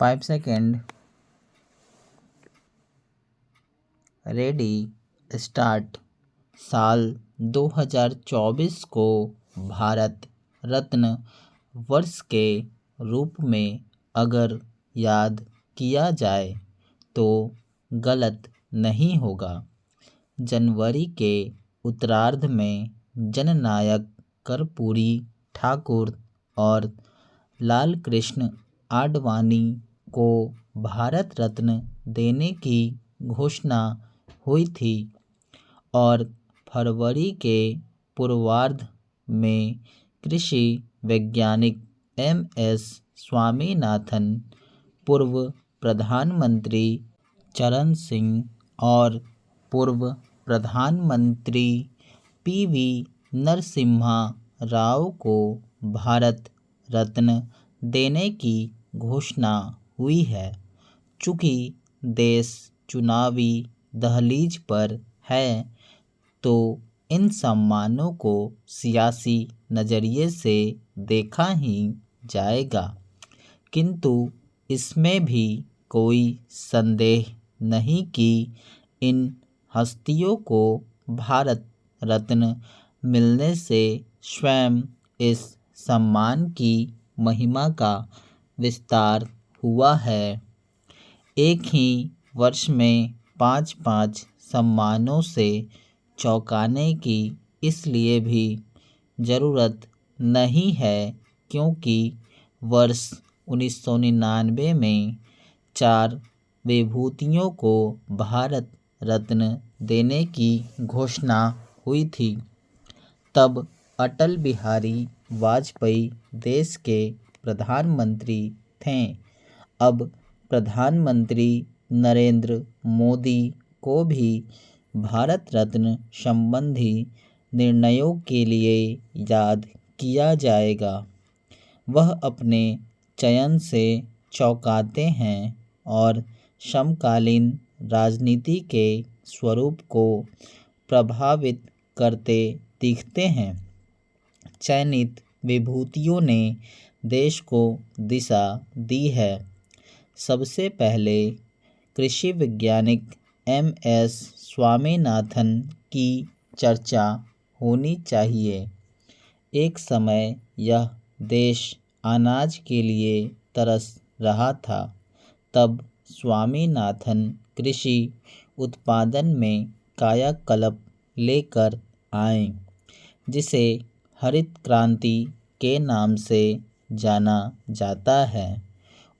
5 second. Ready start. साल 2024 को भारत रत्न वर्ष के रूप में अगर याद किया जाए तो गलत नहीं होगा। जनवरी के उत्तरार्ध में जननायक कर्पूरी ठाकुर और लाल कृष्ण आडवाणी को भारत रत्न देने की घोषणा हुई थी और फरवरी के पूर्वार्ध में कृषि वैज्ञानिक MS स्वामीनाथन, पूर्व प्रधानमंत्री चरण सिंह और पूर्व प्रधानमंत्री PV नरसिम्हा राव को भारत रत्न देने की घोषणा हुई है। चूँकि देश चुनावी दहलीज पर है तो इन सम्मानों को सियासी नज़रिए से देखा ही जाएगा, किंतु इसमें भी कोई संदेह नहीं कि इन हस्तियों को भारत रत्न मिलने से स्वयं इस सम्मान की महिमा का विस्तार हुआ है। एक ही वर्ष में 5-5 सम्मानों से चौंकाने की इसलिए भी ज़रूरत नहीं है क्योंकि वर्ष 1999 में 4 विभूतियों को भारत रत्न देने की घोषणा हुई थी। तब अटल बिहारी वाजपेयी देश के प्रधानमंत्री थे। अब प्रधानमंत्री नरेंद्र मोदी को भी भारत रत्न संबंधी निर्णयों के लिए याद किया जाएगा। वह अपने चयन से चौंकाते हैं और समकालीन राजनीति के स्वरूप को प्रभावित करते दिखते हैं। चयनित विभूतियों ने देश को दिशा दी है। सबसे पहले कृषि वैज्ञानिक MS स्वामीनाथन की चर्चा होनी चाहिए। एक समय यह देश अनाज के लिए तरस रहा था। तब स्वामीनाथन कृषि उत्पादन में कायाकल्प लेकर आए, जिसे हरित क्रांति के नाम से जाना जाता है।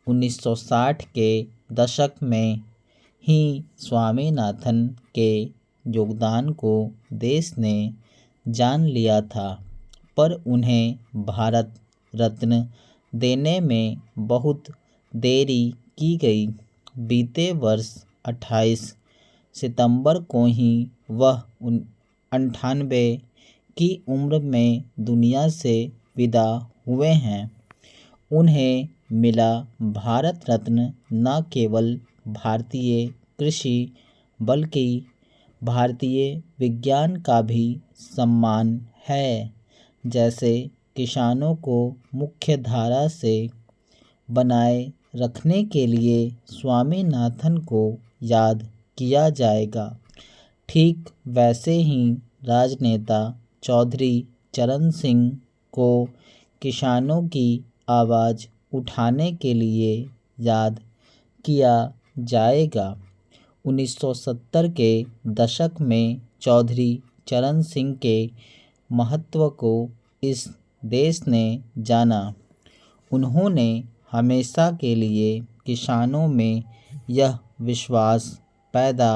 1960 के दशक में ही स्वामीनाथन के योगदान को देश ने जान लिया था, पर उन्हें भारत रत्न देने में बहुत देरी की गई। बीते वर्ष 28 सितंबर को ही वह 98 की उम्र में दुनिया से विदा हुए हैं। उन्हें मिला भारत रत्न न केवल भारतीय कृषि बल्कि भारतीय विज्ञान का भी सम्मान है। जैसे किसानों को मुख्य धारा से बनाए रखने के लिए स्वामीनाथन को याद किया जाएगा, ठीक वैसे ही राजनेता चौधरी चरण सिंह को किसानों की आवाज़ उठाने के लिए याद किया जाएगा। 1970 के दशक में चौधरी चरण सिंह के महत्व को इस देश ने जाना। उन्होंने हमेशा के लिए किसानों में यह विश्वास पैदा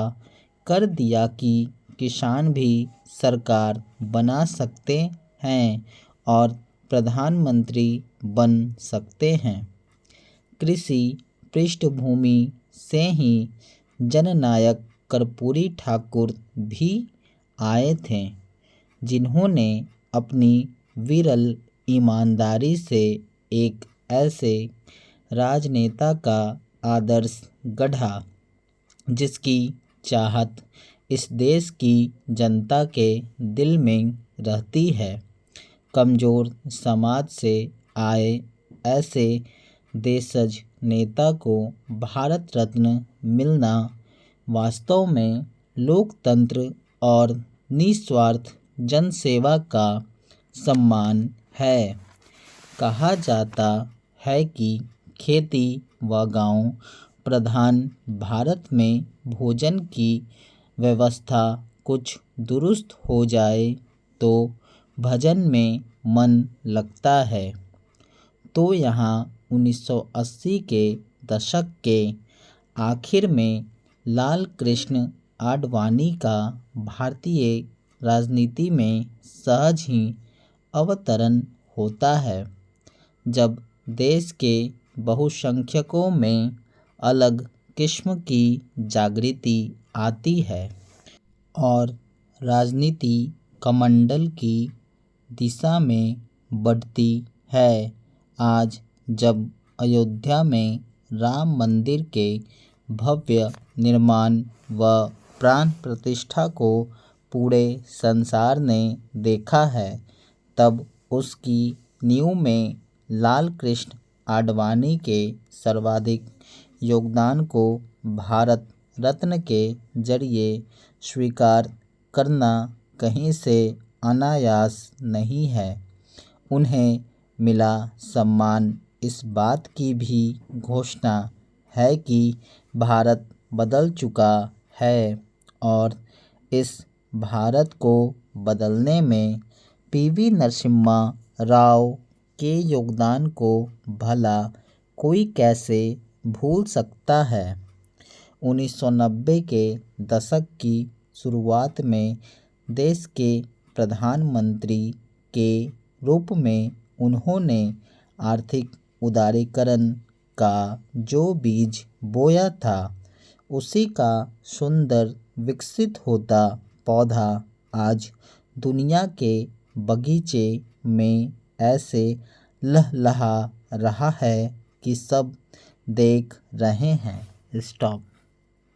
कर दिया कि किसान भी सरकार बना सकते हैं और प्रधानमंत्री बन सकते हैं। कृषि पृष्ठभूमि से ही जननायक कर्पूरी ठाकुर भी आए थे, जिन्होंने अपनी विरल ईमानदारी से एक ऐसे राजनेता का आदर्श गढ़ा जिसकी चाहत इस देश की जनता के दिल में रहती है। कमज़ोर समाज से आए ऐसे देशज नेता को भारत रत्न मिलना वास्तव में लोकतंत्र और निस्वार्थ जनसेवा का सम्मान है। कहा जाता है कि खेती व गांव प्रधान भारत में भोजन की व्यवस्था कुछ दुरुस्त हो जाए तो भजन में मन लगता है। तो यहाँ 1980 के दशक के आखिर में लाल कृष्ण आडवाणी का भारतीय राजनीति में सहज ही अवतरण होता है, जब देश के बहुसंख्यकों में अलग किस्म की जागृति आती है और राजनीति कमंडल की दिशा में बढ़ती है। आज जब अयोध्या में राम मंदिर के भव्य निर्माण व प्राण प्रतिष्ठा को पूरे संसार ने देखा है, तब उसकी नींव में लाल कृष्ण आडवाणी के सर्वाधिक योगदान को भारत रत्न के जरिए स्वीकार करना कहीं से अनायास नहीं है। उन्हें मिला सम्मान इस बात की भी घोषणा है कि भारत बदल चुका है और इस भारत को बदलने में पीवी नरसिम्हा राव के योगदान को भला कोई कैसे भूल सकता है। 1990 के दशक की शुरुआत में देश के प्रधानमंत्री के रूप में उन्होंने आर्थिक उदारीकरण का जो बीज बोया था, उसी का सुंदर विकसित होता पौधा आज दुनिया के बगीचे में ऐसे लहलहा रहा है कि सब देख रहे हैं। स्टॉप।